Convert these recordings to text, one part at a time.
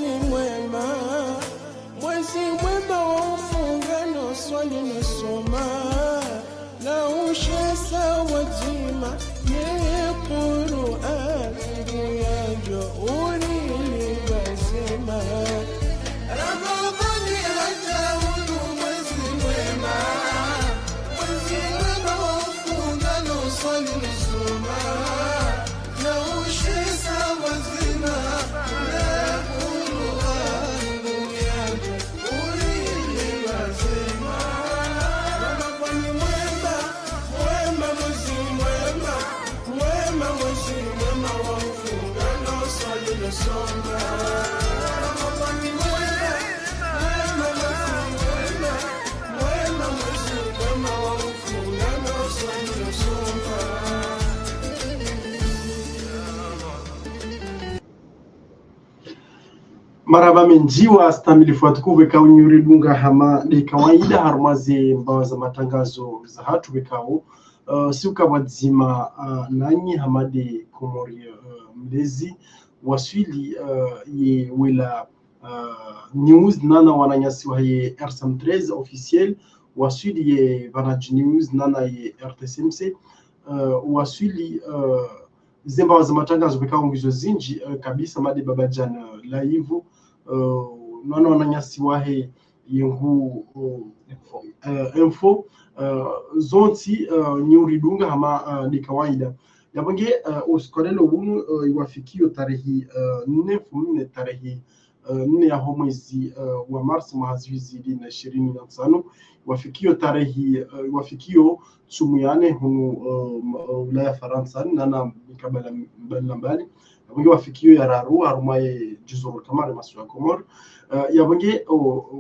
mwema, mwezi mwema wa mfungano, swali na soma na ushesa wajima ye Qur'an yajo ulili bazima. Ramadhani hata ulu mwezi mwema, mwezi mwema wa mfungano, swali na soma na ushesa wajima ye Qur'an yajo ulili bazima. Ramadhani mwema, mwema mwezi mwema, mwema mwezi mwema wa mfungano, swali na soma. Ramadhani mwema, mwema mwezi mwema, mwema mwezi mwema wa mfungano, swali na soma. Maraba menjiwa stamilifu atukuwe kaunyuri bunga hama de kawaida harumaze mbawa za matangazo za hatu wekao siuka wadzima nanyi hamade komori mlezi waswili ye wela news nana wananyasi wa ye RSM13 officiel waswili ye Vanaj News nana ye RTSMC waswili zembawa za matangazo wekao mwizo zinji kabisa made babajana laivu nana wananyasi wahe yengu info zonti nyuridunga hama ni kawaida yabange usikolelo bunu iwafikio tarehi 4 tarehi 4 ya mwezi wa Mars mwezi 2025 wafikio tarehi wafikio sumuyane hunu ulaya Faransa na mikabala mbali yabange wafikio ya raru arumaye juzuru kamare maswa Komor yabange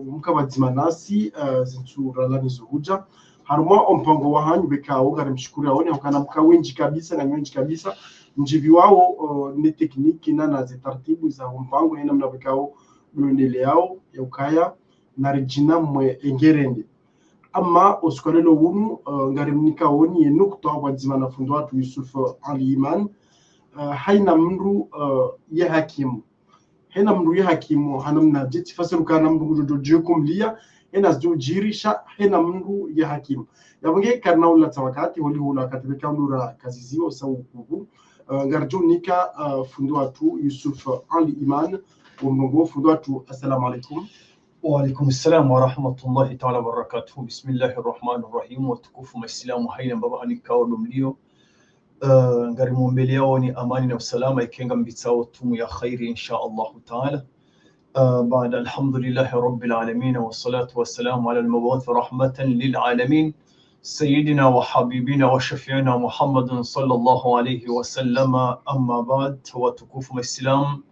mkabadzima nasi zintura lani zuhuja haruma mpango wa hanyu bekao gari mshukuri aone ukana mkawenji kabisa na nyonji kabisa njivi wao ni tekniki na zitaratibu za mpango ina mna bekao duendeleao ya ukaya na regina mwe engerende ama oskolelo wunu ngari mnikaoni yenukta wadzima na fundo watu Yusuf Ali Iman haina mndu ya hakimu hena mndu ya hakimu hanamna jeti fasiru kana mndu jojo kumlia hena zijirisha hena mndu ya hakimu yabange karna ula tawakati holi hula katibeka ndura kaziziwa sawu kubu ngarjonika fundo watu Yusuf Ali Iman ومنغو فدواتو السلام عليكم. وعليكم السلام ورحمة الله تعالى وبركاته. بسم الله الرحمن الرحيم. وتكوف مسلم حينا بابا أني كاولو مليو ngari mumbele yao ni amani na usalama ikenga mbitsao tumu ya khairi insha Allah ta'ala. بعد الحمد لله رب العالمين والصلاة والسلام على المبعوث رحمة للعالمين سيدنا وحبيبنا وشفيعنا محمد صلى الله عليه وسلم. أما بعد وتكوف مسلم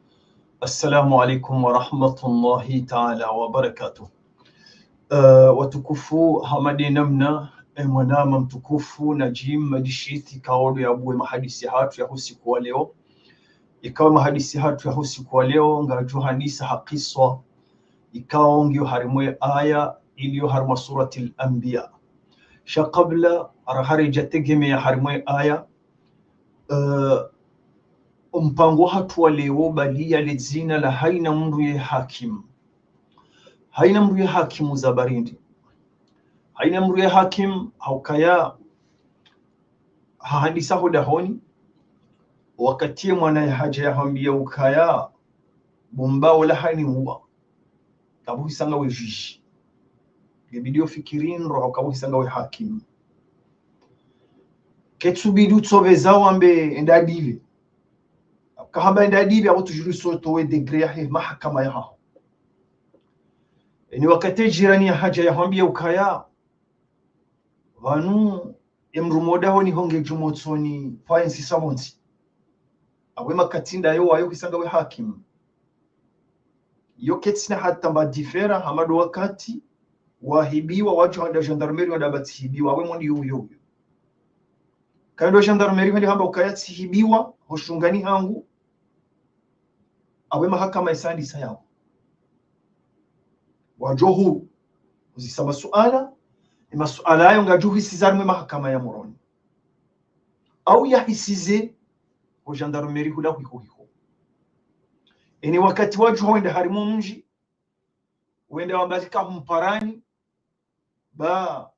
السلام عليكم ورحمة الله تعالى وبركاته. وتكفو همدي نمنا mwanama mtukufu Najim Madishiti kaodo ya buwe mahadisi hatu ya usiku wa leo. Ikawa mahadisi hatu ya usiku wa leo ngaju hadisa hakiswa ikawa ngio harimwe aya iliyo harma surati al-Anbiya. Shaqabla arahari tegeme ya harimwe aya mpango hatu wa leo balia lezina la haina mndu ye hakim. Haina mndu ye hakimu za barindi. Haina mndu ye hakim haukaya hadisa hudahoni wakati mwana ya haja ya hambia ukaya bomba wala haini huwa kabuhi sanga we jishi gebidio fikirin roho kabuhi sanga we hakim ketsubidu tsoveza wambe endadive kahamba endadive au tujuru soto we degré ya mahakama ya hao ni wakati jirani ya haja ya hambia ukaya vanu emrumoda honi honge jumotsoni faensi samonsi abwe makatinda yo wayo kisanga we hakim yo ketsina hata mbadifera hamado wakati wahibiwa waju hada gendarmerie wadabatsihibiwa we mondi yuyo kando gendarmerie hadi hamba ukayatsihibiwa hoshungani hangu abwe mahakama isandi sayao wajohu uzisaba suala masuala ayo ngajuhi sizarmwe mahakama ya moroni au yahisize ho gendarmerie hula hiho eni wakati waju wenda harimu mji wenda wambatika humparani ba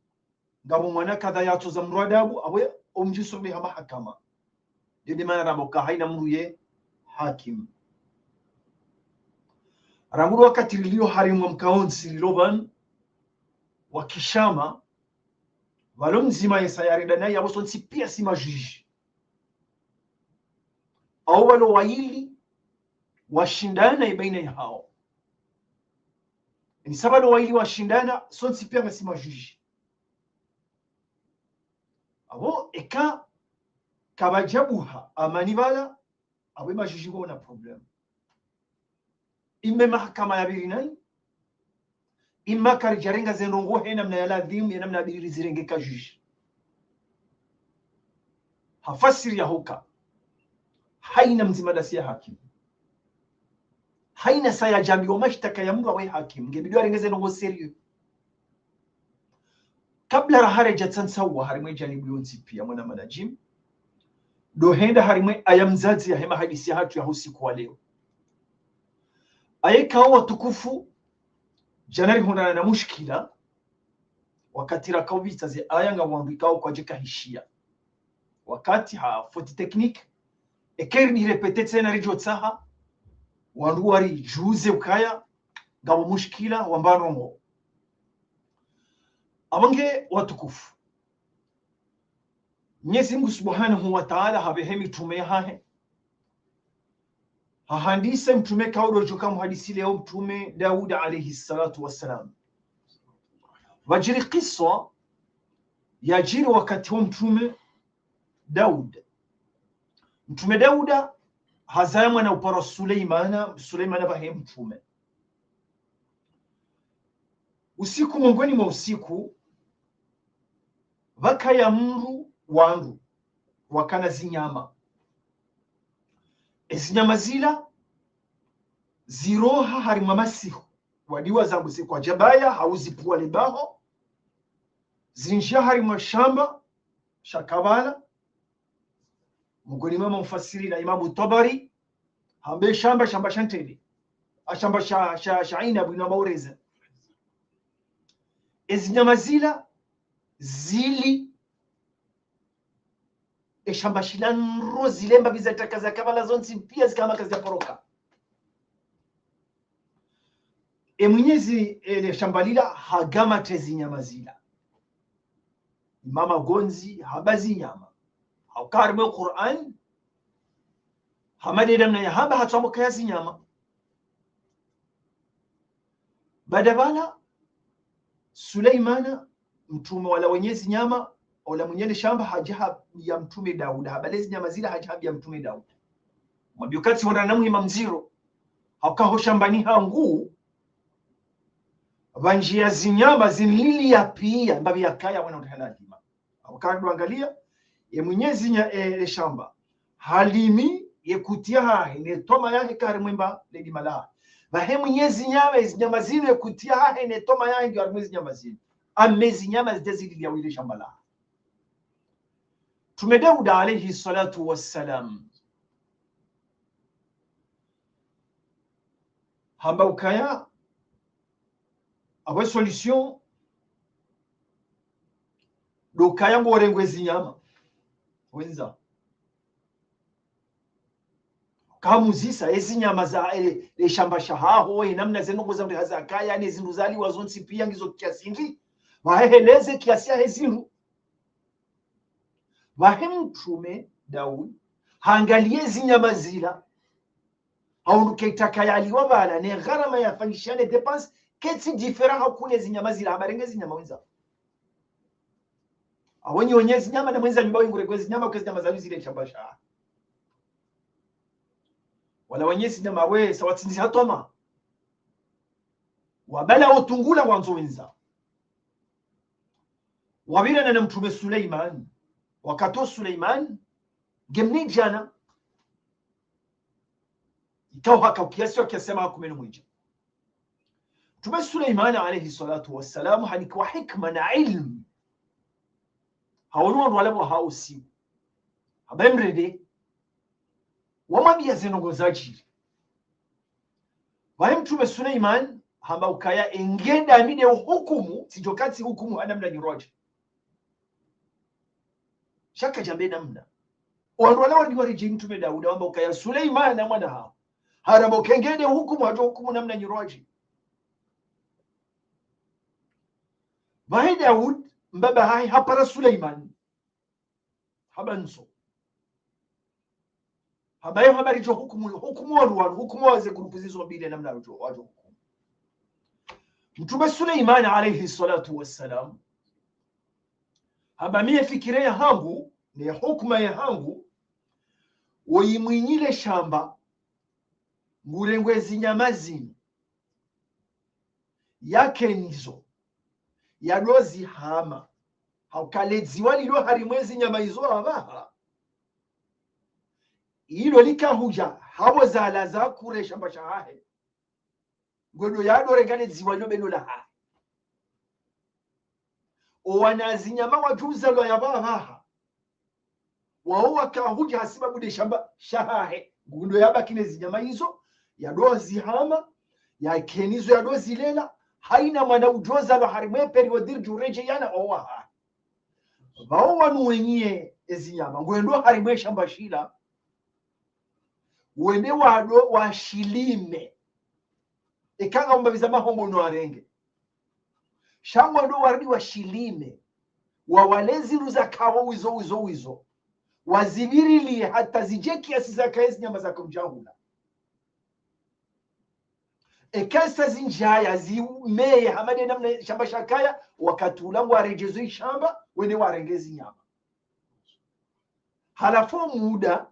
ngabo mwana kadha yatuza mradabu awe umji sobe hama hakama dede mana raboka haina mruye hakim ramuru wakati lilio harimu mkaonsi liloban wakishama walo mzima yesayarida naye abo si pia si majuji au walo waili washindana baina ya hao ni sababu waili washindana si pia si majuji abo eka kabajabuha amani bala abo majuji bona problem imme mahakama ya birinai imma karijarenga zenongo hena mna yala dhimu ya namna biri zirenge kajuji hafasiri ya huka haina mzima dasi ya hakimu haina saya jambi wa mashtaka ya mru awe hakimu ngebidwa renge zenongo serio kabla rahare jatsan sawa harimwe janibu yonzi pia mwana manajim do henda harimwe ayamzazi ya hema hadisi ya hatu ya usiku wa leo ayeka wa tukufu janari hundana na mushkila wakati rakao bitaze aya nga wandikao kwa jeka hishia wakati ha foti technique ekeri ni repete tena rijo tsaha wandu wari juze ukaya ngabo mushkila wambarongo abange watukufu Mwenyezi Mungu Subhanahu wa Ta'ala habehemi tumehahe hahandisa mtume kaudo joka muhadisi leo mtume Daud alayhi salatu wassalam wajiri qissa yajiri wakati wa mtume Daud Dauda hazama na upara Suleimana bahe mtume usiku mongoni mwa usiku vakaya mru wandu wakana zinyama ezinyama zila ziroha harima masihu wadiwa zambuzi kwa jabaya hauzipuwa libaho zinjia harima shamba shakabala mugoni mama mfasiri na imamu Tabari hambe shamba shanteli ashamba shaina bina maureza ezinyama zila zili shamba shilanro zilemba bizataka za kabala zonsi pia zikama kazi ya poroka mwenyezi shamba lila hagama tezi nyama zila mama gonzi habazi nyama haukarbe Qur'an hamade damna ya haba hatamu kazi nyama badabala Suleimana mtume wala wenyezi nyama wala mwenyezi shamba hajaha ya mtume Daud habalezi nyama zila hajaha ya mtume Daud mwabiokati wana namu imam ziro haukaho shambani hangu vanjia zinyama zinlili ya pia mbavi ya kaya wana utahalajima haukarbe angalia ye mwenyezi shamba halimi ye kutia hahe ne toma yake kare mwemba ledi malaha vahe mwenyezi nyama zinu ye kutia hahe ne toma yake ndio mwenyezi nyama zinu amezi nyama zidezili ya wile shamba la Mtume Daud alayhi salatu wassalam hamba ukaya awe solution do kaya ngorengwe zinyama wenza kamuzisa ezinyama za shamba shahaho namna zenongo za mhaza kaya ne zinduzali wazonsi pia ngizo kiasingi waheleze kiasia hezindu wahe mtume Daud haangalie zinyama zila haunduke itakayaliwa bala ne gharama ya fanyishane depense keti different hakune zinyama zila habarenge zinyama wenza awonye onyezi nyama na mwenza nyumba ngure kwezi nyama kwezi nyama za zile shambasha wala wenyezi nyama we sawatsinzi hatoma wabala utungula wanzo wenza wabila na mtume Suleiman wakato Suleiman gemni jana ikawa haka ukiasi wakisema hakumenu mwija mtume Suleiman alayhi salatu wassalamu halikuwa hikma na ilmu hawanu wala hausi habemrede wamabia zinongo zajiri wae mtume Suleiman hamba ukaya engeda amide hukumu sijokati hukumu anamna nyiroje shaka jambe namna wanwala ni wariji mtume Daudi hamba ukaya Suleiman na mwana hao harabo kengede hukumu hato hukumu namna nyiroje wae Daud mbaba hai hapara Suleiman habanso habayo habari jo hukumu wanwala hukumu waze grupu zizo mbili namna wajo hukumu mtume Suleiman alayhi salatu wassalam haba mie fikire ya hangu ni hukuma ya hangu woyimwinyile shamba ngurengwezi nyamazini yake nizo yadozi hama haukalezi walilo harimwezi nyama hizo abaha ilo likahuja habo zala za kure shamba shahahe godo yado regane ziwanyo beno la ha o wanazinyama wajuza lo yabaha wao wakahuja hasiba bude shamba shahahe godo yaba kine zinyama hizo yadozi hama ya kenizo yadozi lela haina mwana ujoza lo harimwe period jureje yana owa wao wanu wenye ezinyama ngwendo harimwe shamba shila wende wado washilime ekanga mbabiza mahombo no arenge shangwa ndo waridi washilime wawalezi ruza kawo wizo wazibirili hata zijeki asizakaezi nyama za kumjahula ekasa zinjaya zimeye hamade namna shamba shakaya wakatulangu warejezo shamba wende warengezi nyama halafu muda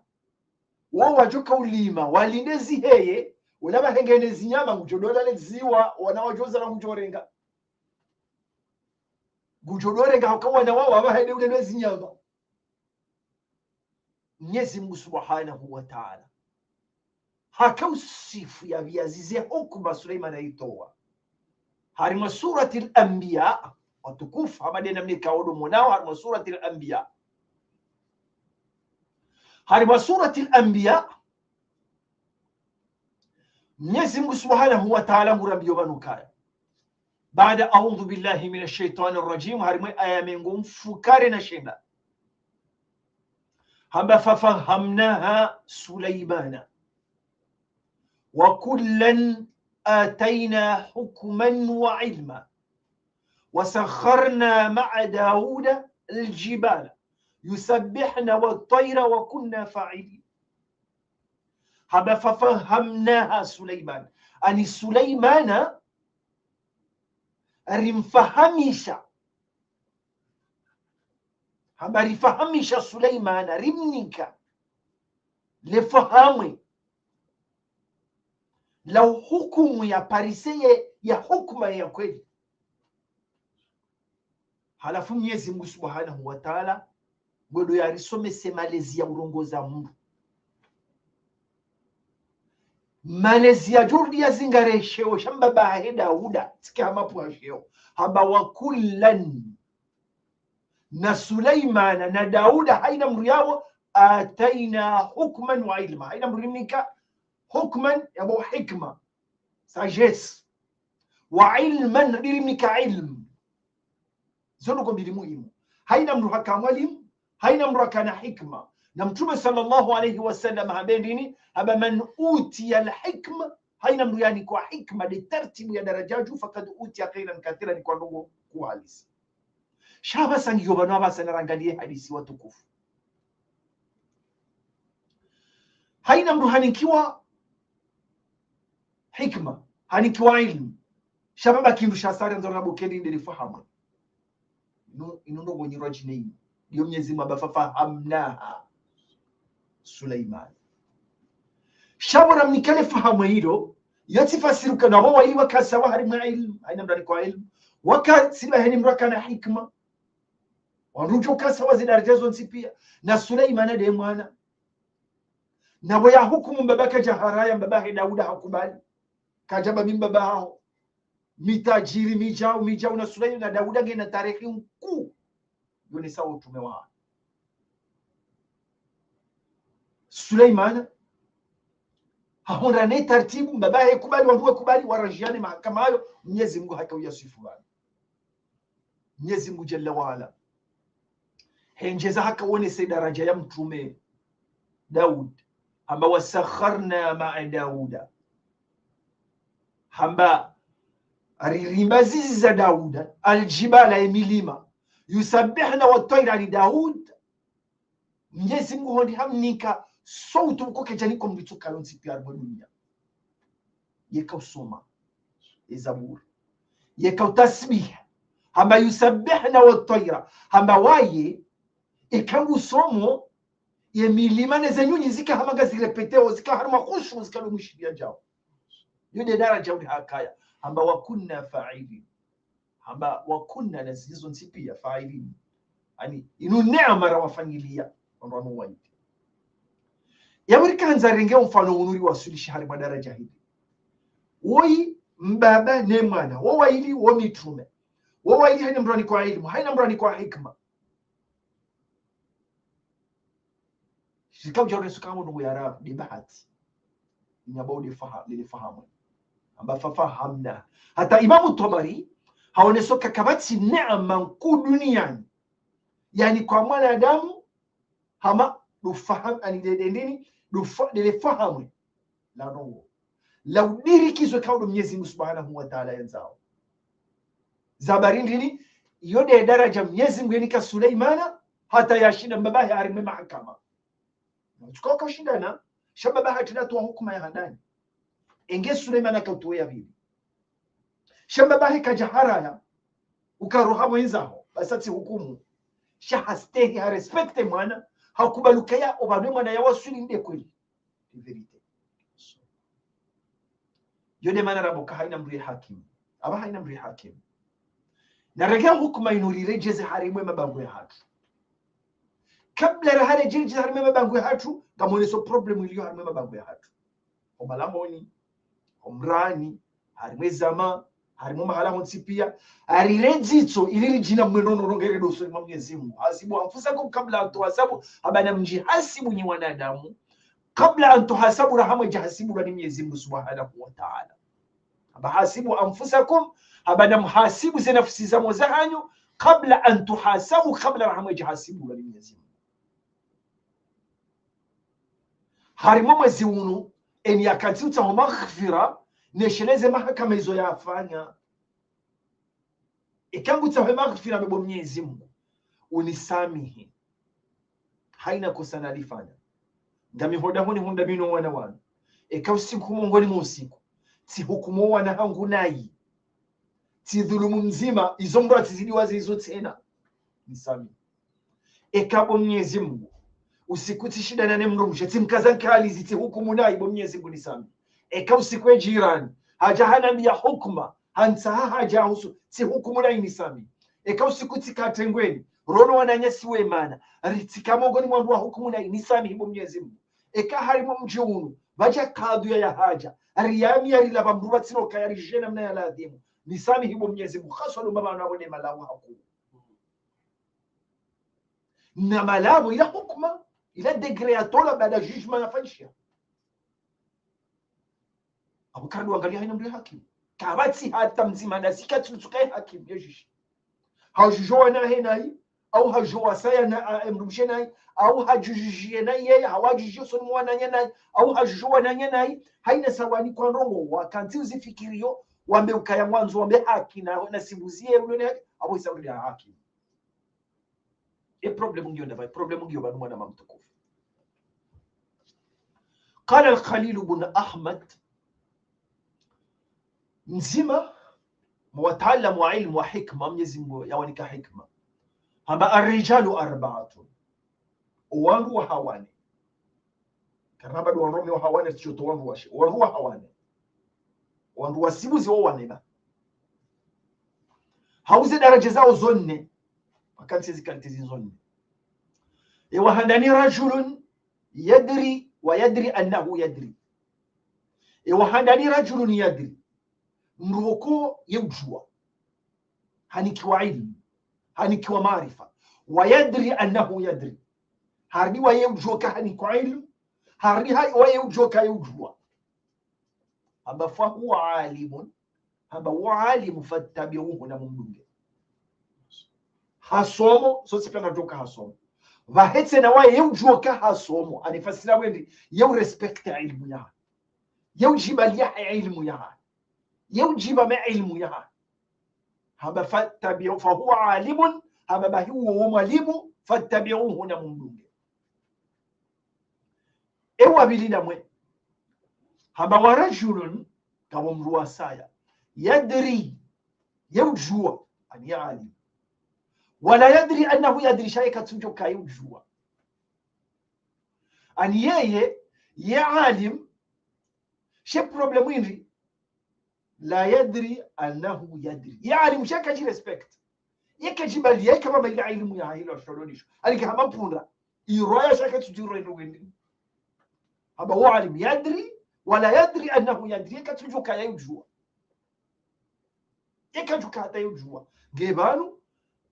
wao wajoka ulima walindezi heye ulaba hengene zinyama ngujodola leziwa wanawajoza na ngujorenga ngujodorenga ukawa na wao abahede ule zinyama Mwenyezi Mungu Subhanahu wa Ta'ala hakausifu ya viazize hukuma Suleiman aitoa harima surati al-anbiya watukufu hamadena mnikaodo mwanao harima surati al-anbiya harima surati al-anbiya Mwenyezi Mungu Subhanahu wa Ta'ala ngurambio banukaya baada a'udhu billahi minash shaitani rrajim harima aya mengu mfukare na shenda hamba fafahamnaha Sulaimana wa kullan atayna hukman wa ilma وسخرنا مع داود الجبال يسبحن والطير وكنا فاعلين هذا ففهمناها سليمان أن سليمان رمفهمش هذا رفهمش سليمان رمنك لفهمي لو حكم يا باريسيه يا حكم يا kweli halafu Mwenyezi Mungu Subhanahu wa Ta'ala godo yarisome semalezi ya urongoza Mungu malezi ya jordi ya zingaresheo shamba bahe Dauda sikama pwasheo haba wa kullan na Suleiman na Dauda haina mriyawo ataina hukman wa ilma haina mrimika hukman yabo hikma sagesse wa ilman rimika ilm zono kwa mbili muhimu haina mru haka mwalimu haina mru haka na hikma na mtume sallallahu alayhi wasallam habendini haba man utiya alhikma haina mru yani kwa hikma de tartibu ya darajaju fakad utiya khairan kathira ni kwa ndugu kuhalisi shaba sangiyo bano abasana rangalie hadisi watukufu haina mru hanikiwa hikma hanikiwa ilmu shababa kindu shasari nzora bukeni ndiri fahamu inondo mwenye rajinei ndio Mwenyezi Mungu abafahamnaha Suleiman shabara mnikale fahamu hilo yatifasiruka na wao iwa kasawa harima ilmu haina mdani kwa ilmu waka siba heni mraka na hikma warujo kasawa zinarjazo nsipia na Suleiman de mwana na waya hukumu babaka jaharaya babahe Dauda hakubali kajaba mimba hao mitajiri mijao na Suleiman na Dauda ngena tarehe mkuu yoni sawa utume wao Suleiman hahunda ne taratibu mbabahe kubali wanduwe kubali warajiane mahakama hayo. Mwenyezi Mungu hakawiyasifu bana. Mwenyezi Mungu jalla waala henjeza haka wone se daraja ya mtume Daud hamba wasakharna ma'a Dauda hamba aririmba zizi za Dauda aljibala emilima yusabbihna wat-tayra li Daud. Mwenyezi Mungu hondi hamnika sautu ukoke janiko mbituka lonsi pia dunia yeka usoma ezabur yeka tasbih hamba yusabbihna wat-tayra hamba waye ikangu somo ye milima neze nyunyi zika hamaga zirepeteo zika haruma khushu zika lumushidia jao yode daraja udi hakaya hamba wakunna fa'ilin hamba wakunna nazizo nsipia fa'ilin yani inu neema rawafanyilia wano waiti yamurika nzarenge mfano unuri wasulishi harima daraja hili woi mbaba ne mwana wawaili wo mitume wawaili haina mrani kwa ilmu haina mrani kwa hikma shikao jore sukamo nungu ya rab di bahati nyabao li fahamu amba fahamna hata Imamu Tabari haonesoka kabati neema kuu duniani yani kwa mwanadamu hama dufahamu ani dedendini dufahamu la roho la udirikizwe kaudo Mwenyezi Mungu Subhanahu wa Ta'ala yanzao zabarindini yode daraja Mwenyezi Mungu yanika Suleimana hata yashinda mbabahi arime mahakama tukao kashindana shababaha tunatoa hukuma ya handani enge Suleimana kautoya vipi shababahi kajaharaya ukaroha mwenzao basati hukumu shahastehi ha respecte mwana hakubalukaya obanwe mwana yawasuli nde kweli verite yode mana raboka haina mri hakim aba haina mri hakim na rega hukuma inurire jeze harimwe mabango ya hatu kabla rahale jeze harimwe mabango ya hatu gamoneso problem iliyo harimwe mabango ya hatu omalamoni omrani harimwe zama harimo mahala honsi pia arirejitso iliri jina mwenono rongere doso mwa Mwenyezi Mungu hasibu anfusakum kabla antuhasabu abana mji hasibu ni wanadamu kabla antuhasabu rahama jahasibu ni Mwenyezi Mungu Subhanahu wa Ta'ala aba hasibu anfusakum abana mhasibu za nafsi zamo zahanyu kabla antuhasabu kabla rahama jahasibu ni Mwenyezi Mungu harimo mwezi uno en yakatiuta wa maghfira nesheleze mahakama hizo yafanya ikangu tawe maghfira bebo Mwenyezi Mungu unisamihi haina kosa nalifanya ndami hoda honi hunda bino wana wana usiku mongoni mwa usiku si hukumu wana hangu nai si dhulumu mzima izo mbra tizidi wazi izo tena nisamihi ekabo Mwenyezi Mungu usiku tishida na nemrumshe timkazankali ziti hukumu nai bo Mwenyezi Mungu nisamihi usikwe jirani haja hana ya hukuma hansa haja husu si hukumu na inisami usikuti katengweni rono wananyasi wemana ritika mongoni mwandu wa hukumu na inisami hibo Mwenyezi Mungu harimo mjiunu baja kadu ya haja riyami ya rilaba mruba tino kayari jena mna ya ladhimu nisami hibo Mwenyezi Mungu khaswa lumba wanabone malamu haku na malamu ila hukuma ila degre ya tola baada judgment nafanyishia Abukar angalia haina mri hakim kabati hata mzima na sikati tukae hakim yejishi hajujua na henai au hajua saya na mrumshenai au hajujie na yeye hawajujio son mwana nyenai au hajua na nyenai haina sawani kwa rongo wakanti uzifikirio wambe ukaya mwanzo wambe haki na simbuzie unone abo isauri ya haki problem ngiyo ndava problem ngiyo banu mwana mamtukufu qala al-Khalil ibn Ahmad nzima mwataalamu wa ilmu wa hikma Mwenyezi Mungu yawanika hikma hamba arrijalu arba'atun wangu wa hawane karaba do wangu wa hawane tichoto wangu wa hawane wangu wasibuzi wa waneba hauze daraja zao zonne wakati zikalite zonne wahandani rajulun yadri wa yadri annahu yadri wahandani rajulun yadri mruko yujua hanikiwa ilmu hanikiwa maarifa wayadri annahu yadri hardi wa yujua ka hanikiwa ilmu hardi wa yujua ka yujua haba fa huwa alimun haba wa alimu fattabi'uhu na mumdunge hasomo so sipanga toka hasomo vahetse na waye yujua ka hasomo anifasira wendi yau respect ilmu ya yau jibalia ilmu ya yau jiba ma ilmu ya haba fattabi'u fa huwa alimun haba bahi huwa mwalimu fattabi'uhu na mumdunge ewa bilina mwe haba warajulun kama mruwa saya yadri yujua ani alim wala yadri annahu yadri shayka tujoka yujua ani yeye ya alim she problemu hivi la yadri annahu yadri ya alim shaka ji respect yakajibali yake kama ile ilmu ya hilo shurunisho alikama punda iroya shaka tujiro ndo wendi haba wa alim yadri wala yadri annahu yadri yakatujuka yujua yakajuka hata yujua gebanu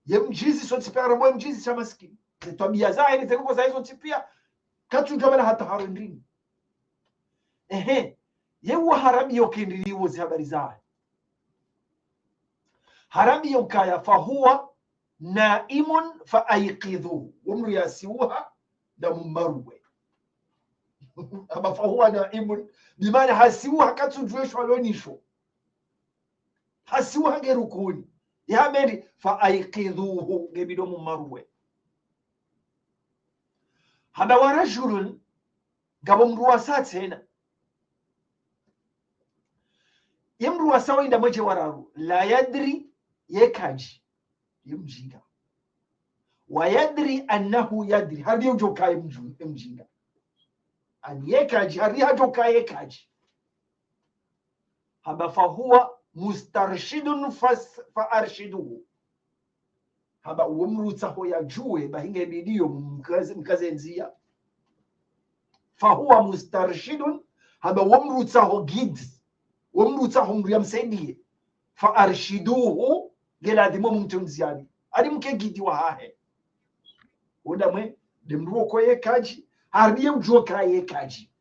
yemjizi so tipia ramo yemjizi cha maskini tabia zake ni zako za hizo tipia katujuka bala hata harundini yewa harami yokindiliwo zi habari zake harami yokaya fahuwa naimun faaiqidhu umru yasiuha na mumarwe ama fahuwa naimun bimana hasiuha katujweshwa lonisho hasiuha gerukuni yameni faaiqidhuhu gebido mumarwe haba warajulun gabo mruwa satena yemru wasawa inda mweje wararu la yadri yekaji yemjinga wa yadri annahu yadri hadi ujoka yemjinga an yekaji hadi hajoka yekaji haba fahuwa mustarshidun fa arshiduhu haba uomruta ho yajue bahinga bidio mkazenzia fahuwa mustarshidun haba uomruta ho gidi wamruta humru yamsaidie fa arshiduhu gela dimo mumtunziani ali mkegidi wa hahe odamwe demruo ko yekaji hariye ujoka yekaji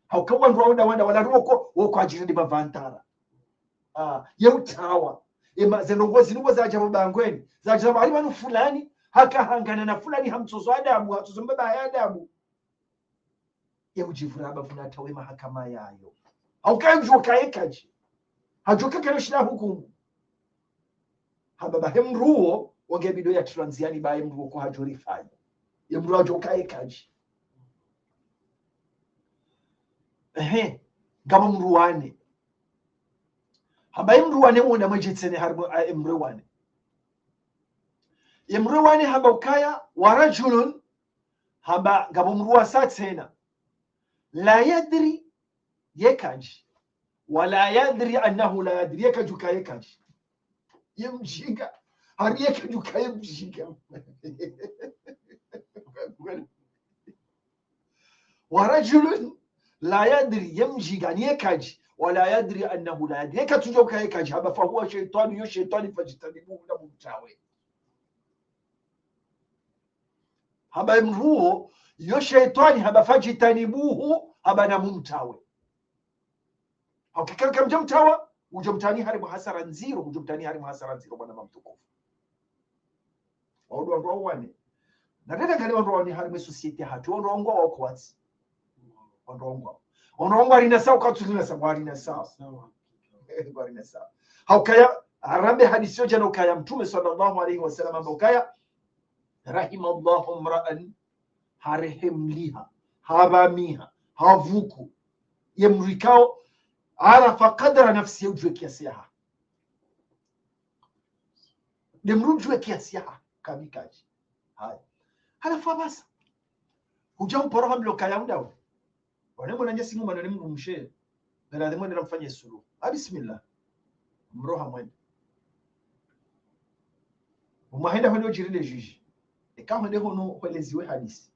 haukawa ndo wanda ruoko woko ajiri bavantara yeutawa ema zenongozi nubo zaje mubangweni zaje bari banu fulani hakahangana na fulani hamtozo adabu hatuzomba baya adabu yewujivura abafuna tawe mahakama yayo haukai ujoka yekaji hajoka kero shina hukumu hababa hemruo wagebido ya transiani ba hemruo ko hajorifanya yemruo ajoka yekaji gama mruwane haba hemruwane wona majitsene harbo emruwane yemruwane haba ukaya warajulun haba gama mruwa satsena la yadri yekaji wala yadri annahu la yadri yakajuka yekaji yemjinga hari yakajuka yemjinga warajulun la yadri yemjinga yekaji wala yadri annahu la yadri yakatujuka yekaji haba fa huwa shaytanu yo shaytani fajitanibu na mumtawe haba mruo yo shaytani haba fajitanibuhu haba na mumtawe hakika kama mtawa ujomtani haribu hasara nziro ujomtani haribu hasara nziro bwana mtukufu wao ndo wane na tena gani wao ni haribu society hatu ndo ngwa wako wati ndo ngwa rina sawa katulina sawa rina sawa rina sawa haukaya arabe hadisi yoja na ukaya mtume sallallahu alaihi wasallam ambokaya rahimallahu mra'an harihimliha habamiha havuku yemrikao arafa qadra nafsi yujue kiasi yaha demrujue kiasi yaha kamikaji haya halafu basa hujamporo hamlo kaya mdawo wanemo na nyasi ngoma na mngu mshe na lazima ndio mfanye suluhu bismillah mroha mwende umahenda hono jirile jiji ikaho ndio hono kweleziwe hadisi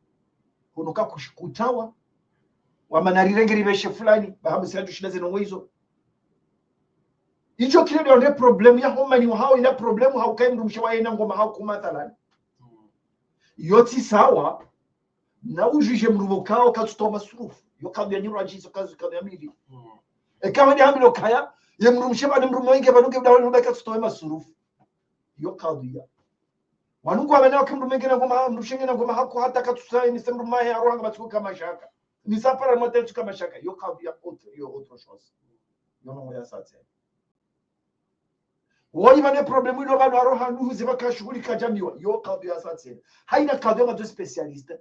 hono kakushikutawa wamanarirengi beshe fulani bahabu siratu shida zeno hizo hicho kile ndio problem ya homa ni hao ina problem haukai mrumshe wa ina ngoma hauku mathalan yoti sawa na ujije mrumokao katutoma surufu yo kabya nyura jizo kazi kabya mili kama ni hamilo kaya yemrumshe bana mrumo inge banuge bdawo mbaka tutoe masurufu yo kadhiya wanungu wamenewa kimrumo inge ngoma mrushenge na ngoma hako hata katusaini semrumo ya ruanga batuka mashaka ni sapara motel tuka mashaka yo kadhiya autre chose yo no ya sate woi mane problemu ilo bado aroha nuzi baka shughuli kajamiwa yo kadhiya sate haina kadhiya ngado specialiste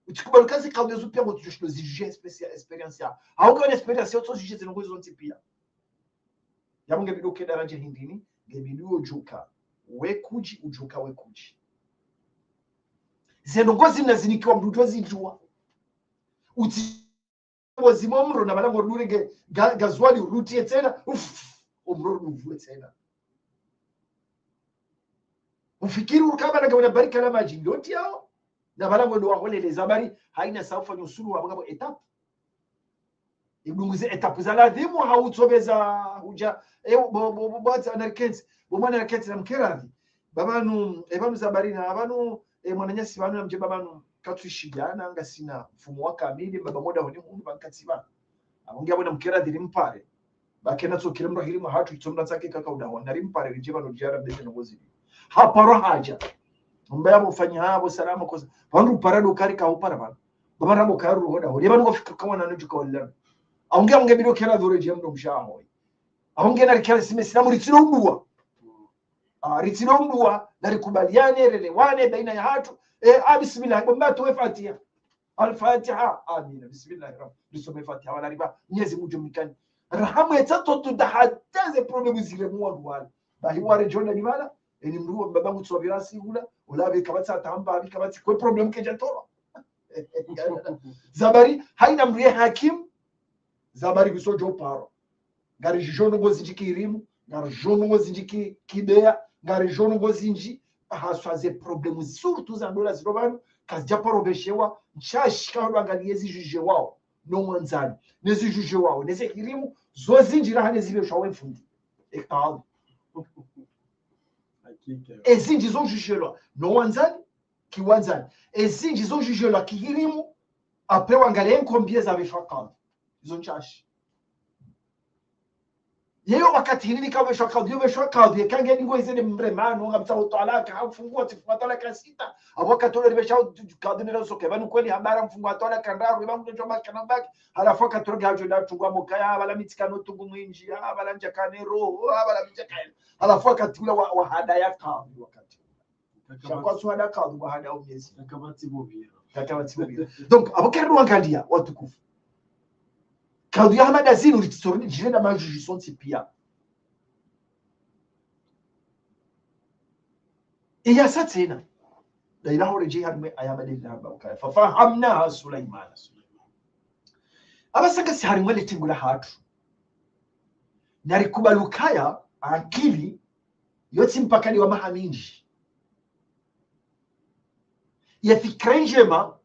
ukikubali kazi kadhiya zupia ngo tushilo zije experience ya hauko na experience yote zije zinongozo zontipia yamunge biduke daraja hindini ngebiduo juka wekuji ujuka wekuji zenongozi nazinikiwa mduto zijua uti wazima mro na balango rurege gazwali urutie tena umro ruvue tena ufikiri ukaba na gwana barika la maji ndoti yao na balango ndo waholele zabari haina saufa nyusuru wabagabo etape ibunguze etape za ladhimu hautsobeza huja bwatsa anarkensi bomwana anarkensi na mkeradhi babanu ebanu zabarina abanu mwananyasi banu namje babanu katwishijana ngasina mfumo wa kamili baba moda honi mundu bankatsiba abonge abona mkeradhi limpare bakena tsokire mro hirimu hatu itsomba tsake kaka udahona limpare lijeba no jara bese ngozi haparo haja mbaya mufanya habo salama kosa bandu parado kari ka upara bana baba rabo karu hoda hodi banu kofika kama nanuju ka wala aunge bido kera dore jemdo mshaho aunge na kera simesilamu ritinombua ritinombua na rikubaliane relewane baina ya hatu bismillah bomba tuwe fatiha al-fatiha amina bismillah risome fatiha wala riba nyezi mujumikani rahamu yatato tudahataze problemu zile mwandu wale bali wale jona nimala ni mruo babangu tsobirasi hula ulabe kabatsa tamba bikabatsi kwa problem keja toro zabari haina mrie hakim zabari bisojo paro ngari jono ngozi kirimu ngari jono ngozi kidea ngari jono ngozi haswaze problemu surtout za dola zirobano kazija parobeshewa nchashika rwangaliezi juje wao no mwanzani nezi juje wao nezi kirimu zozinjira hane zibe shawe mfundi ezinji zo jujelwa no wanzani kiwanzani ezinji zo jujelwa kihirimu apre wangalie combien za bifakad izo nchashi yeyo wakati hili kama bifakad yekange ningo izene mremano ngabisa utalaka hafungua tifungua talaka sita abaka tole bishao kadinero soke banu kweli habara mfungua talaka ndaru bangu ndo choma kanabaki halafu akatoga hajo da tugwa mukaya bala mitikano tugu mwinji bala njakanero bala mitakane halafu akatula wa hada ya kadhi wakati shakwa swada kadhi wa hada umyezi takabati bobira donc abakero wangalia watukufu kadhi ya hamada zinu litisori jirenda majuji sonti pia iya satina la ilaha rejea hadme ayama lillahi baraka fa fahamna Sulaiman abasaka si harimwe litingula hatu narikubalukaya akili yoti mpakani wa mahaminji ya fikra njema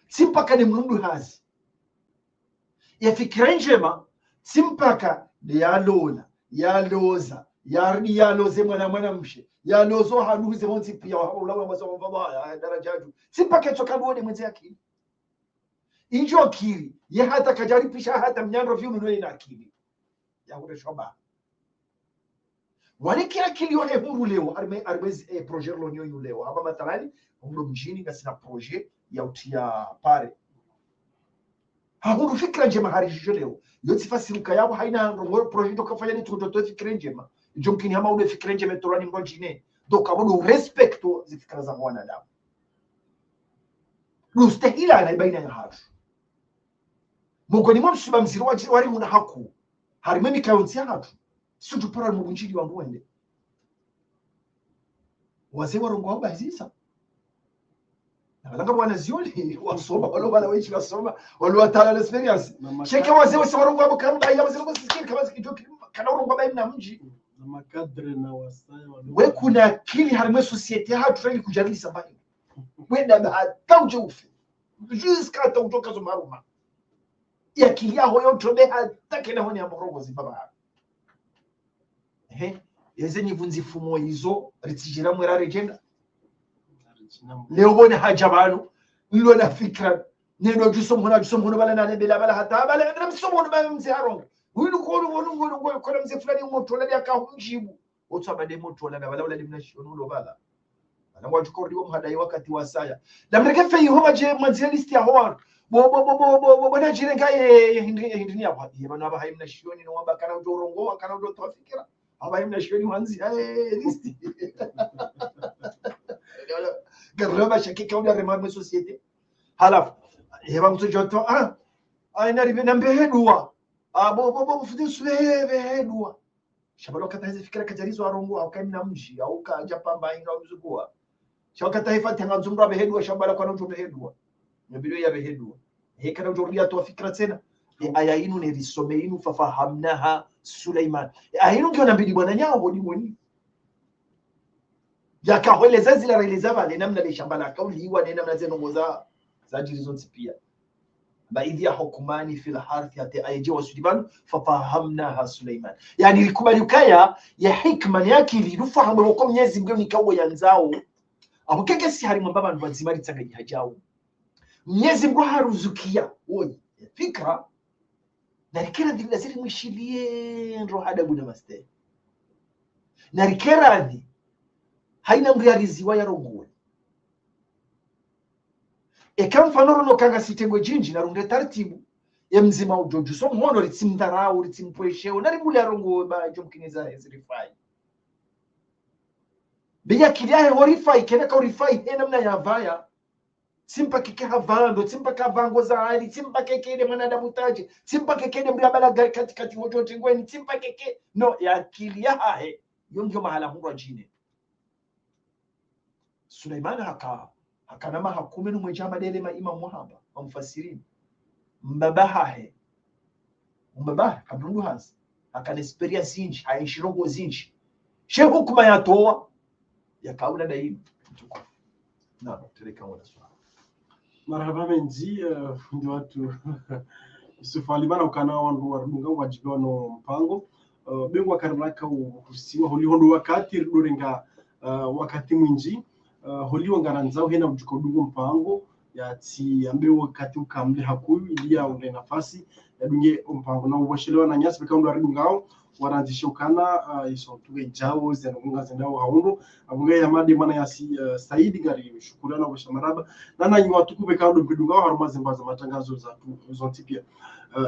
simpaka ni mnundu hazi ya fikra njema simpaka ni yalola yaloza yaloze mwana mshe yalozo hanuze honzi pia ulawa masomo baba darajaju simpaka tokabuone mwenzi akili injo akili ye hata kajaripisha hata mnyandro vyunu nwe ina akili ya ure shoba wale kila akili yote huru leo armezi projet lo nyonyo leo hapa matalani huru mjini na sina projet ya utia pare huru fikra njema harijisho leo yoti fasiruka yao haina ngoro projet dokafanya ni tutoto fikra njema jomkini hama ule fikra njema torani ngojine donc abo respecto zifikra za wanadamu mustahila na baina ya hatu mugoni mwa msuba mziro wari muna haku harimeni kaunti ya hatu sutu para mubunjiri wa mwende wazee warongo hamba hizisa nabalanga bwana zioli wasoma walo bala wechi wasoma walo watala experience sheka wazee wasi warongo hamba kamba ya wazee wasikiri kama zikijoki kana warongo hamba na mji na makadre na wasaya we kuna akili harimwe society ya hatu rangi kujadili sambahi wenda hata uje ufe jusqu'à ta utoka zo maruma ya akili yao yote be hata kena honi ya morogo zibaba yeze nyivunzi fumo hizo ritijira mwera regenda leo bone haja banu nilo na fikra neno juso mona bala na bela bala hata bala na msomo na mzi harongo huyu ko ko mzee fulani moto la akahunjibu utsabade moto la wala wala mnashonulo bala anangwa tukoriwa mhadai wakati wa saya damreke fe yehova je manzia list ya howar bo na jire ngaye hindini ya hadi bana ba haimna shioni no waba kana udorongo kana udo tofikira aba haimna shioni wanzi list garaba shakika unda remar societe halaf heba mtu joto aina ribena mbehedwa bo fudi swehedwa shabalo kata hizi fikira kajarizo arongo au kaimna mji au kaja pamba inga mzugua shaka taifa tanga zumra behedwa shabala kwa njo behedwa nabilo ya behedwa heka njo ria to fikra tena aya inu ne risome inu fafahamnaha Suleiman aya ndio nabidi bwana nyao bodi mwini yakaholeza zila releza vale namna le shambala kauliwa ne namna zeno ngoza za jirizonzi pia baidhi ya hukumani fil harthi ati aje wa Suleiman fafahamnaha Suleiman yani likubali ukaya ya hikma yake ilifahamu kwa Mwenyezi Mungu nikawo yanzao abukeke si hari mwamba bantu bazimari tsagaji hajawo Mwenyezi Mungu haruzukia woni fikra narikera dilla ziri mwishilie ndo adabu na maste narikera di haina mriariziwa ya rongowe ekamfanoro no kanga sitego jinji na runde tartibu ya mzima ujoju so mwono ritsimdarau ritsimpoesheo nari muli ya rongowe ba jomkiniza ezirifai Bija kiliahe horifai kena ka horifai hena mna ya vaya simpa kike havando simpa kavango za hali simpa kekede manada mutaje simpa kekede mriabala katikati hojo tingweni simpa keke no ya kiliahe yongyo mahala hunwa jine Suleiman hakanama hakume numwejama dele maima muhaba wa mfasirini mbabahahe kabundu hazi hakana experience inji haishirongo zinji shehu kuma yatoa ya kaula daima tukufu na tuleka wala swala marhaba menji fundi watu Yusuf Alimana ukana wandu warunga wajibiwa no mpango bengwa karimaka uhusiwa holihondo wakati rurenga wakati mwinji holiwa ngaranzao hena ujukodugo mpango yati ambe wakati ukamle hakuyu ilia ule nafasi yadunge mpango na ubashelewa na nyasi beka ndo arungao waranzishokana isontuge jawo zenunga zendao haundo abunga ya made mana yasi Saidi gari shukurana kwa shamaraba nana nyi watu kubeka ndo bidunga harumaze mbaza matangazo za zontipia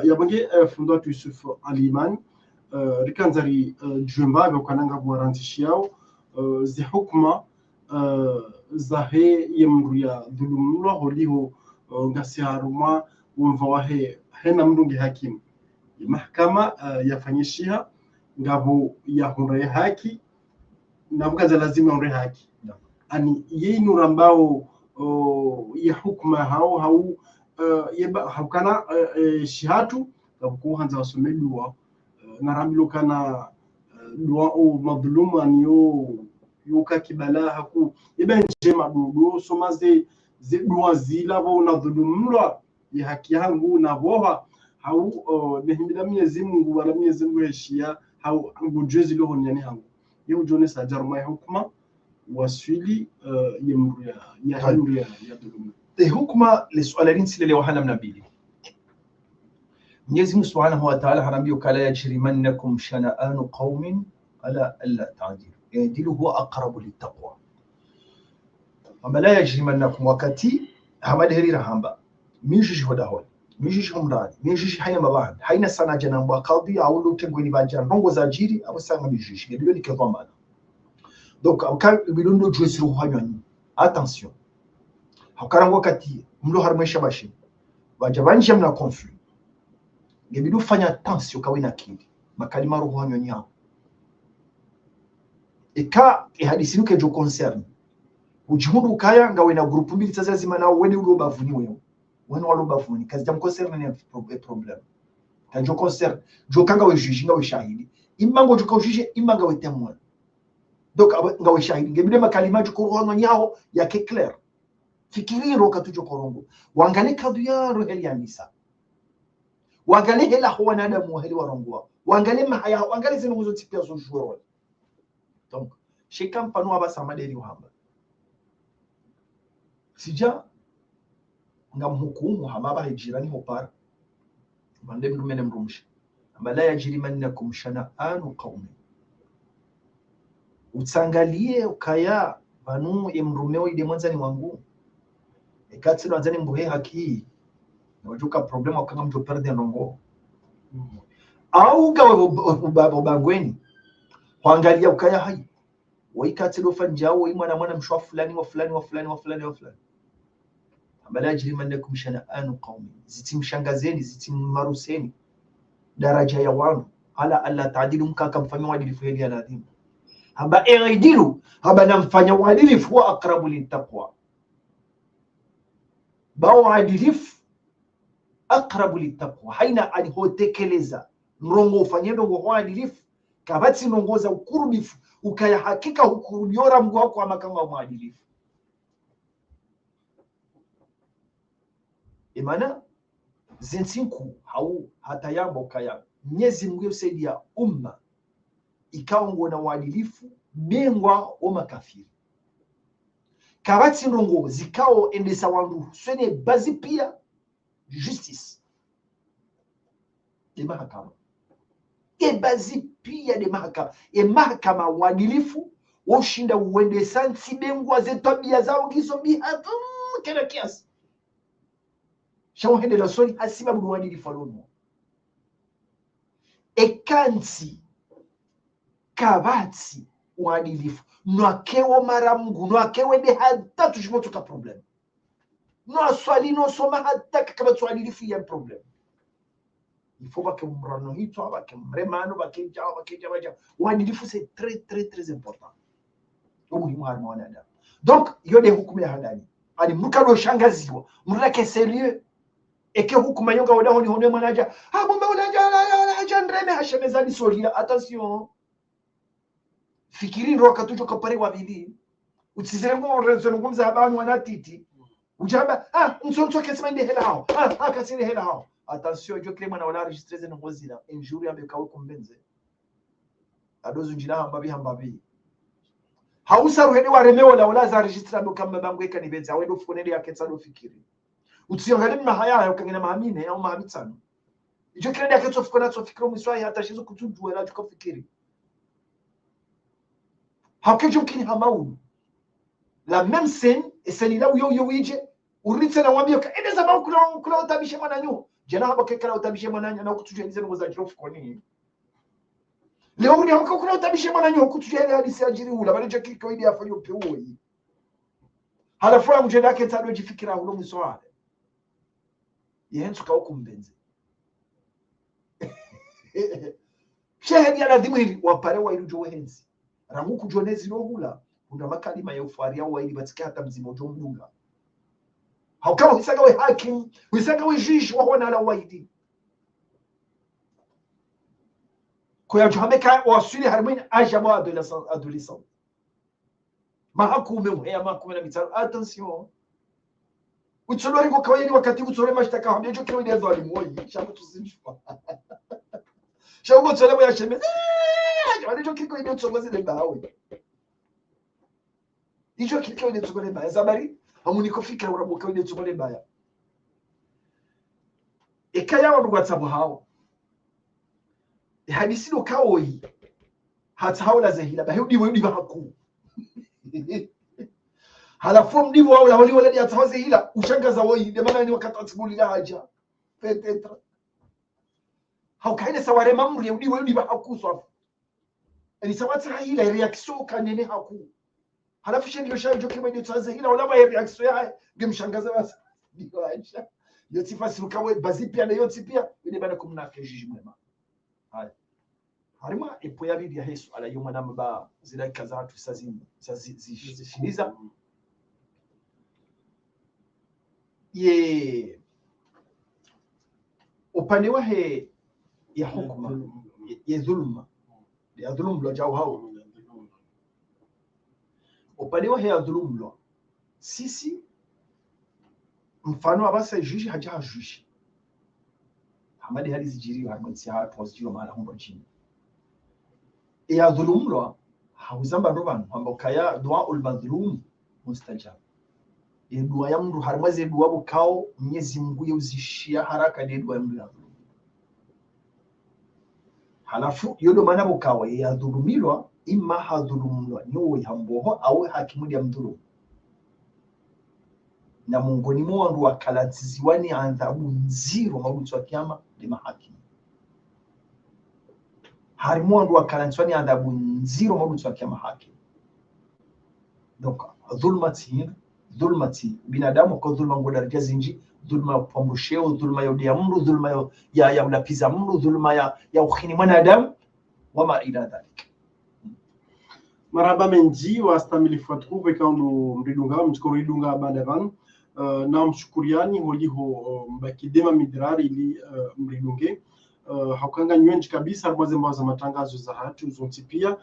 yabange fundo watu Yusuf Alimani rikanzari jumba bekananga bwaranzishiao zi hukuma zahe yemruya dhulumwa holiho ngasi haruma umva wahe hena mndungi hakimu mahakama yafanyishiha ngabo yahunre haki nabukaza lazima unre haki ani yinu ambao ya hukuma hao yeba hakana shihatu ngabo hanza wasomedwa naramilo kana dua o madhluma niyo yuka kibala haku yeba njema dudu somaze zidua zila bo na dhulumwa ya haki yangu na boha hau nehimila Mwenyezi Mungu wala Mwenyezi Mungu heshia hau ngujezi lo honyani hangu yeu jone sajarma hukuma waswili yemruya ya hamruya ya dhuluma hukuma liswala rinsi lile wahala mnabili Mwenyezi Mungu Subhanahu wa Ta'ala harambio kala yajrimannakum shana'anu qaumin ala alla ta'dilu yadilu huwa aqrabu littaqwa ama la yajrimannakum wakati hamadhirira hamba mijishi hodahol mijishi humrani mijishi haina mabahad haina sana jana mbwa qadhi au lutengweni banja ndongo za jiri abo sanga mijishi ngebilo nikevamana donc aka bilondo jwesiru hanyani attention hakara wakati mlo harmesha bashi banja banje mna conflit ngebilo fanya attention kawina kindi makalima roho hanyani yao eka hadisi nuke jo concerne ujimundu kaya ngawe na groupe mbili tazazima na wene ulo bavuni wewe wene walo bavuni kazi jam concerne ne problem ka jo concerne jo kanga we juge ngawe shahidi imango jo ka juge imanga we témoin donc ngawe shahidi ngebile makalima jo ko hono nyao yake clair fikiriro katujo korongo wangale kadu ya roheli ya misa wangale hela huwa nada muheli warongwa wangale mahaya wangale zinu uzo tipia zo juro donc shekam panu aba samaderi uhamba sija ngamhukumu hamaba hijirani hopara mande mrumene mrumshi la yajrimannakum shana'anu qaumi, utsangalie ukaya vanu emrumeo ide mwanzani wangu ekati wanzani mbuhe haki wajuka problema wakanga mtu perde nongo au gawe ubagweni kuangalia ukaya hai waikati dofa njao mwana mshwa fulani wa fulani wa fulani wa fulani wa fulani. Amala yajrimannakum shana'anu qaumi, zitimshangazeni zitimmaruseni daraja ya wanu ala alla taadilu, mkaka mfanya uadilifu hili aladhimu haba i'dilu, haba namfanya uadilifu wa aqrabu littaqwa, ba uadilifu aqrabu littaqwa, haina alihotekeleza mrongo ufanye ndongo uadilifu kabati nongoza ukurubifu ukaya hakika ukurubiora mgu wako ama kama uadilifu. Imana zensinku hau hata yambo kaya Mwenyezi Mungu yosaidia umma ikaongo na uadilifu bengwa o makafiri kabati ndongo zikao endesa wandu swene bazi pia justice de mahakama bazi pia de mahakama mahakama uadilifu woshinda uendesa nsi bengwa zetabia zao gizo bihatu kena kiasi shawahende la soni hasiba uadilifu alono ekansi kabati uadilifu nwakewo mara Mungu nwakewe de hata tushimoto ka problem no swali no soma hata kabati uadilifu ya problem. Il faut pas que vous me pas que vraiment uadilifu c'est très très très important. Donc yo de hukumu ya hadani ali mukalo shangaziwa mrake sérieux et que hukumu yonga wada honi honi manaja bomba wala ndreme hashemezani soria. Attention, fikiri ndo katujo kapare wabili utsizeremo rezo ngumza abantu wanatiti ujamba nsonso kesema ndi hela hao kasiri hela hao. Attention, je crée wala enregistrer zeno ngozira injuri ambe kawe kumbenze adozu njira hambabi hausa ruhede waremewa la wala za registra ndo kamba bangu eka nibenza wedo fonele yake tsado fikiri utsiyangale mahaya yo kangena maamine au maamitsano je crée yake tsofukona tsofikiro miswa hata shizo kutujua la tukafikiri hakejo kini hamaulu la même scène et celle-là où yo wije uritse na wambia ka edeza ba kula utabishe mwananyu jana haba kekala utabishe mwananyu na kutujelize ngo za jirofu koni leo ni hamko kula utabishe mwananyu kutujeli hadi ajiri ula baleje kiko idi afanyo peoi halafu ya mjenda yake tado jifikira hulo mswale yensu ka ukumbenze shahidi aladhimiri wapare wa irujo wenzi rangu kujonezi no hula kuna makalima ya ufaria wa ili batika hata mzimo jomdunga haukawa hisaga we hakim hisaga we juge wa wana la waidi kwa juhameka wasuli harmin ajama adolescent mahakume muheya makume na mitaro. Attention, utsolori kwa kawaida wakati utsore mashtaka hambia jo kile ndio alimoi shabu tusinjwa shabu tsole ya sheme wale jo kiko ndio tsongozi le bawe ijo kiko ndio tsogole baya zabari hamuniko fikira urabuka ndio tsogole baya ekaya wa rwatsabu hao hadisi no kaoi hata haula zahila bahudi wudi bahaku halafu mdibu wao la wali ya tawazi hila ushangaza wao de maana ni wakati atibulila haja petetra haukaine saware mamri udi wudi bahakuswa ni sawata hila reaction kanene haku halafu shendi yo shajo kima ndio tawazi hila wala ba reaction ya gemshangaza basi ndio acha yote fasi ukawe bazipia na yote pia ile bana kumnafia jijimema haya harima ipo ya bidi ya Yesu ala yuma na mba zile kaza watu zishiniza ye upande wahe ya hukuma ya dhulma lo jao hao upande wahe ya dhulma lo sisi mfano abasa juji haja juji hamadi hali zijiri hamansi hatu wazijiro maana hundo chini ya dhulumlo hauzamba roban ambao kaya dua ulmadhlum mustajab ya dua ya mtu harmaze dua bukao Mwenyezi Mungu yuzishia haraka ni dua ya mtu halafu yodo maana bukawa ya dhulumilwa imma hadhulumwa niwe hamboho au hakimu ya mdhulumu na mungoni mwa ndo wakalaziziwani adhabu nziro mauti wa kiyama ni mahakimu harimo ndo wakalaziziwani adhabu nziro mauti wa kiyama hakimu. Donc dhulmati binadamu kwa dhulma ngo daraja zinji, dhulma ya kupambusheo, dhulma ya udia mru, dhulma ya ulapiza mru, dhulma ya ukhini mwanadamu wama ila dhalik. Marhaba menji wastamilifu watukufu ikaundu mridunga mchikoridunga badavan na mshukuriani holiho mbakidema midrari ili mridunge haukanga nywenji kabisa arbaze mbaza matangazo za hatu zontipia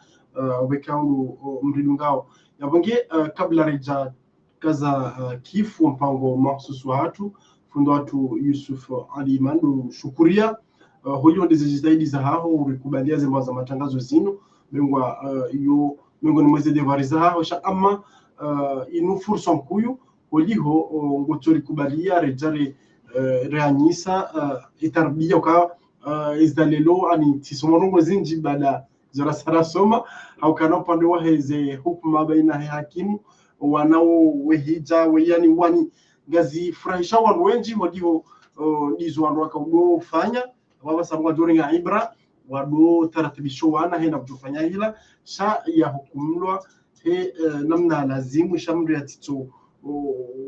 wekaundu mridungao yabonge kabla reja kaza kifu mpango mahsusu hatu fundo watu Yusuf Ali Mandu shukuria holio ndizijitahidi za hao urikubalia zemba za matangazo zinu mengwa iyo mengo ni mweze devariza hao sha ama inu fursa mkuyu holiho ngotori kubalia rejare reanyisa itarbia uka izdalelo ani tisomonongo zinji bada zora sarasoma au kana upande wa heze hukuma baina hakimu wanao wehija weyani wani gazi furahisha wanu wenji holiho dizo wanu wakaudo fanya waba sababu during ibra wado taratibisho wana hena kutufanya hila sha ya hukumulwa namna lazimu shamri ya tito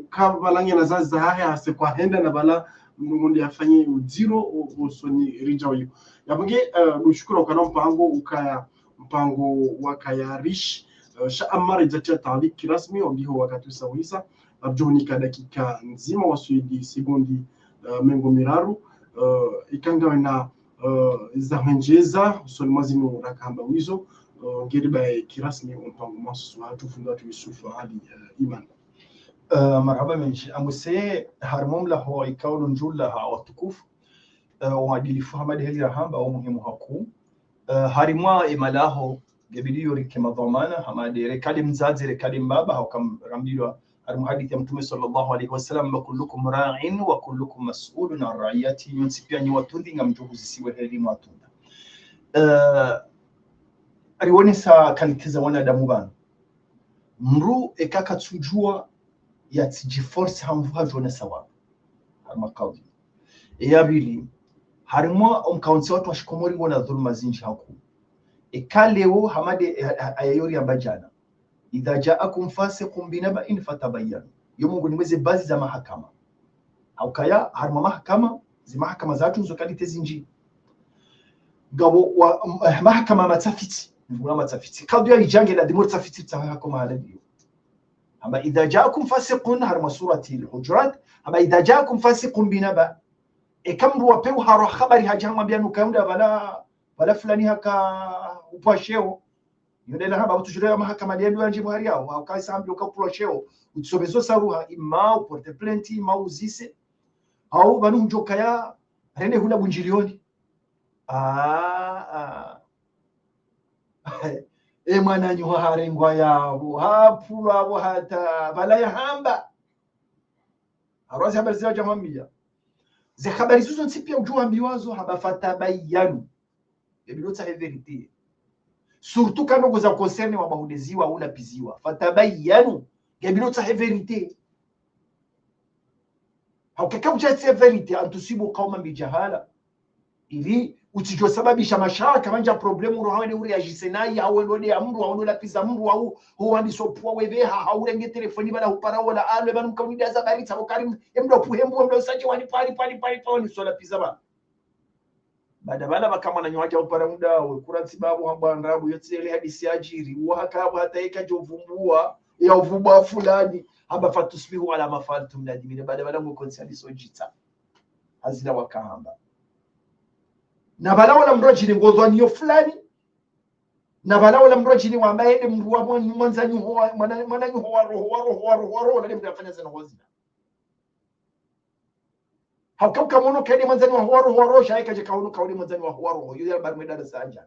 kabalanya na zaza haya hase kwa henda na bala mungundi afanye ujiro usoni rija uyu yabunge ushukura ukana mpango wakayarish sha amari jatia taaliki rasmi ondiho wakati usawisa abjonika dakika nzima wasuidi sekondi mengo miraru ikanga na zahenjeza usoni mazinu rakamba wizo ngeriba kirasmi mpango masu watu funda tu Yusuf Ali Iman. Marhaba menshi amuse harmum la ho ikaulu njulla ha watukufu wadilifu hamadi heli rahamba au muhimu haku harimwa imalaho gebiliyo rikema dhamana hamadi rekadi mzazi rekadi mbaba hukam rambilwa harimu hadithi ya Mtume sallallahu alaihi wasallam kullukum ra'in wa kullukum mas'ulun an ra'iyati yunsipia ni watundi ngamjuhuzi siwe heli matunda ariwonesa kalitiza wanadamu bana mru ekaka tujua ya tijiforce hamvuha jona sawa harma kaudi yabili harimo omkaunsi watu washikomori wana dhulma zinji haku ekaleo hamade ayayori ambajana idha ja'akum fasiqun binaba'in fatabayyanu yomungu nimweze bazi za mahakama au kaya harma mahakama zi mahakama zatu nzo kalite zinji gabo wa mahakama matafiti ngula matafiti kaudi ya ijange la dimur tafiti tahakuma haladio ama idha ja'akum fasiqun harma surati al-hujurat ama idha ja'akum fasiqun binaba ekamru wapewa haro habari hajama bianu kaunda wala fulani haka upasheo yodela haba utujurera mahakama ndio anje muhari yao au kaisa ambi ukapulasheo utsobezo saruha imma porte plainte imma uzise au banu njoka ya rene hula bunjilioni mwana nyu harengwa yabo hapula abo hata balaya hamba harozi habari za jamambia ze habari zuzo nsipia ujua ambiwazo habafata bayanu ebilota verite surtout quand vous en concerne wa bahudeziwa au lapiziwa fatabayanu ebilota verite au kaka ujatse verite antusibu qauma bijahala ili utijo sababisha mashaka manja problemu ro hawe uri ajisenai au ndode ya mru au lapiza mru au huandi sopwa webeha au renge telefoni bala upara wala alwe banu kaunida za barita bokarim emdo puhembu emdo saje wani pali so lapiza ba badabala bakama na nywaja upara muda kuransi babu hambandarabu yotsele hadisi ajiri wakabu hataika jovumbua ya uvumba fulani haba fatusbihu ala mafaltum nadimina badabala ngo konsali sojita hazina wakahamba na bala wala mrojini ngozwa niyo fulani na bala wala mrojini wa maende mruwa mwanzanyu hoa mwananyu hoa roho na ndio afanya zana hozina hakauka mono kadi mwanzanyu wa hoa roho shaika je kauli mwanzanyu wa hoa roho yule bar medada sanja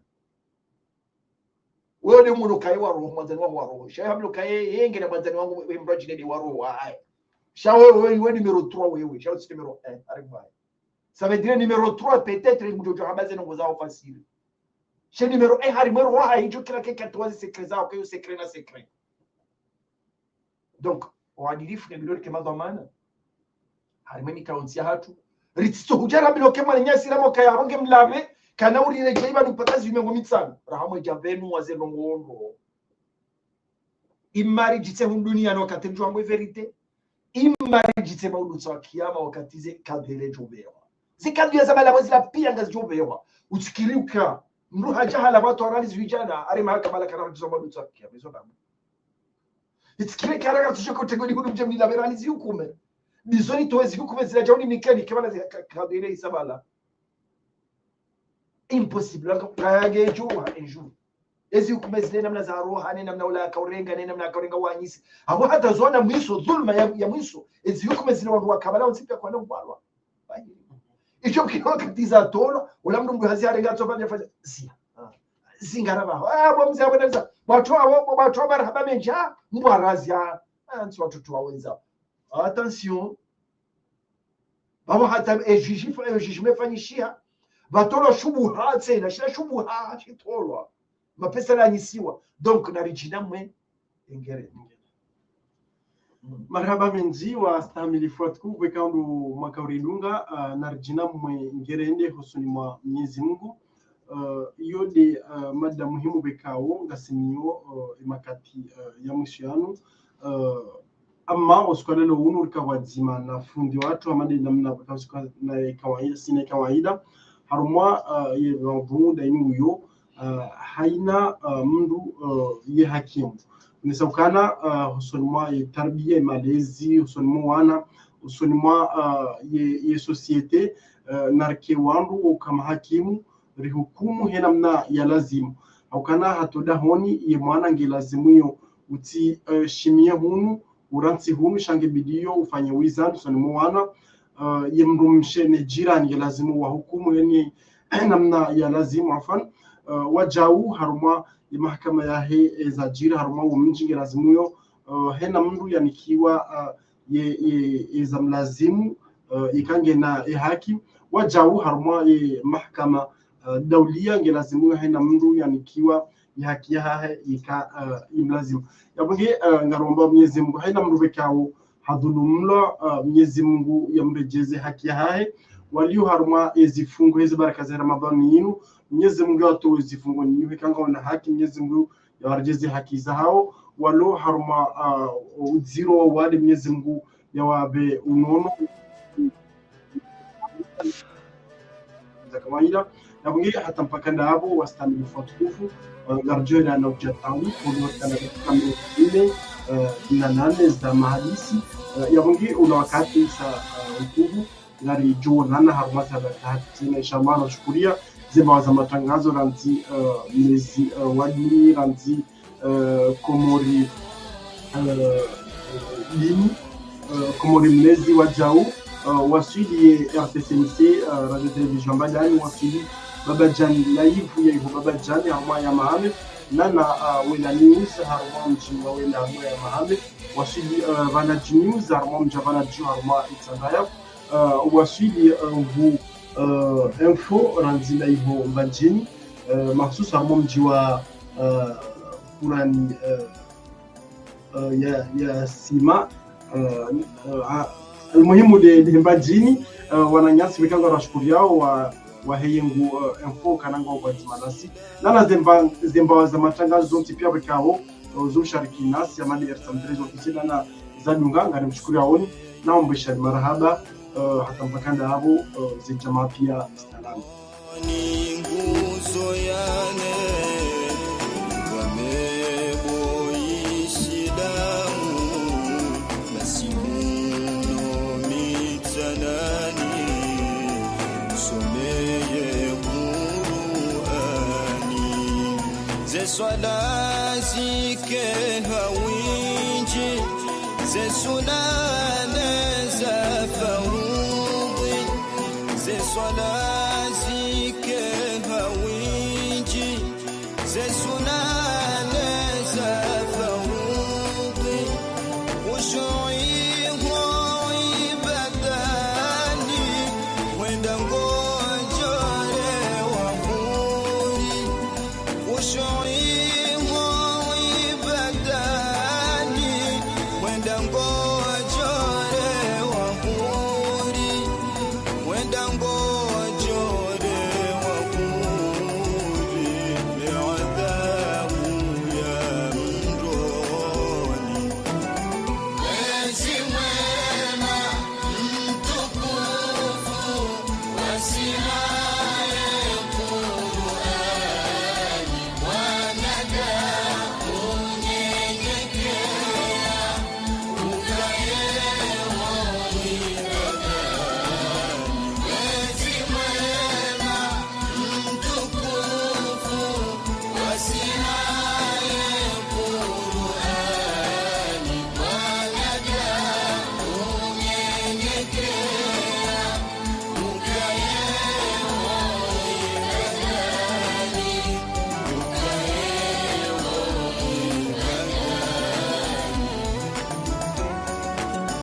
wewe muno kai wa roho mwanzanyu wa hoa roho shaya mlo kai yenge na mwanzanyu wangu mrojini ni wa roho hai shawe wewe numero 3 wewe shawe numero 1 arigwa. Ça veut dire numéro 3 peut-être il mdojo habaze ngo zao fasiri she numero 1 hari mwero wa hijo kila keke atoazi secret zao kwa hiyo secret na secret. Donc uadilifu ni bilori kema dhamana harimeni kaunsia hatu ritito hujara biloke mwana nyasi ramo kaya ronge mlave kana uri rejeiba nupatazi vimengo mitsano rahamwe javenu wazeno ngondo imari jitse hundunia no katenjwa amwe verite imari jitse maudutsa kiyama wakatize kadere jobewa zikaduya zabala wazila pia ngazi jobewa utsikiriuka mru hajahala watu analizi vijana ari mahakama la kana mtzo maudutsa kiyama hizo damu itsikire karaga tushoko tegoni hudu mjamni la veralizi hukume bizoni toezi hukume zila jauni mikeni kebana kadere isabala impossible kayage juwa enju ezi hukume zile namna za roha ne namna ula kaurenga ne namna kaurenga wanyisi abo hata zona mwiso dhulma ya mwiso ezi hukume zile wandu wakabala unsipia kwa nao balwa icho kiwa katiza tolo ula mndu hazi arenga tsofa fanya sia zingaraba bo mzee aboneza watu barahaba menja mbwarazia anti watoto wawenza attention baba hata ejiji mefanyishia batolo shubuha tena shira shubuha chitolwa mapesa lanyisiwa donc na regina mwe engere marhaba menzi wa stamili fuatku wekandu makauridunga na regina mwe ngere ende husuni mwa Mwenyezi Mungu yode mada muhimu bekao ngasinyo imakati ya mwisho amma oskwalelo unu rikawadzima na fundi watu amade namna bakasuka na kawaida sina kawaida harumwa ye vunda inuyo haina mndu ye hakimu nisaukana husonimwa ye tarbia malezi husonimwa wana husonimwa ye societe narke wandu kama hakimu rihukumu henamna ya lazimu aukana hatoda honi ye mwana ngelazimu yo uti shimia hunu uranti hunu shange bidio ufanye wizard husonimwa wana ye mrumshe ne jirani ngelazimu wa hukumu yani namna ya lazimu afan wajau haruma ya mahakama ya he za jira haruma umjinge lazimu yo hena mndu yanikiwa ye za mlazimu ikange na haki wajau haruma ye mahakama daulia ngelazimu hena mndu yanikiwa haki ya ika imlazimu yabunge ngaromba Mwenyezi Mungu hena mndu bekao hadhulumla Mwenyezi Mungu yamrejeze haki ya walio haruma ezifungo hizo baraka za Ramadhani yinu Mwenyezi Mungu atoe ezifungo nyinyi kanga na haki Mwenyezi Mungu yawarejeze haki za hao walo haruma uziro wale Mwenyezi Mungu yawabe unono za kawaida na bunge hata mpaka ndabo wastamili fatukufu garjera na ujatani kuonekana kama ile na nane za mahadisi ya bunge una wakati sa utubu ngari jona haruma za bahati na inshallah na shukuria zema za matangazo ranzi mezi wadi ranzi komori lini komori mezi wajau wasili RTCMC radio television badani wasili babajan live ya babajan ya Mohamed nana wena news haruma mjinga wena ya Mohamed wasili vana news haruma mjavana ju haruma itandaya wasili vu info ranzi live mbajini mahsus haruma mjiwa kurani ya sima المهم de mbajini wananyasi wikanga rashukuriao wa heyengu info kananga kwa timalasi nana zemba za matangazo zonti pia wikao zumshariki nasi amani R3 ofisina na zadunga ngani mshukuria oni na mbishari marhaba hata mpakanda hapo zijamaa pia salama ni nguzo yane wameboishi damu swala zike hawinji ze sunana za faudhi ze swala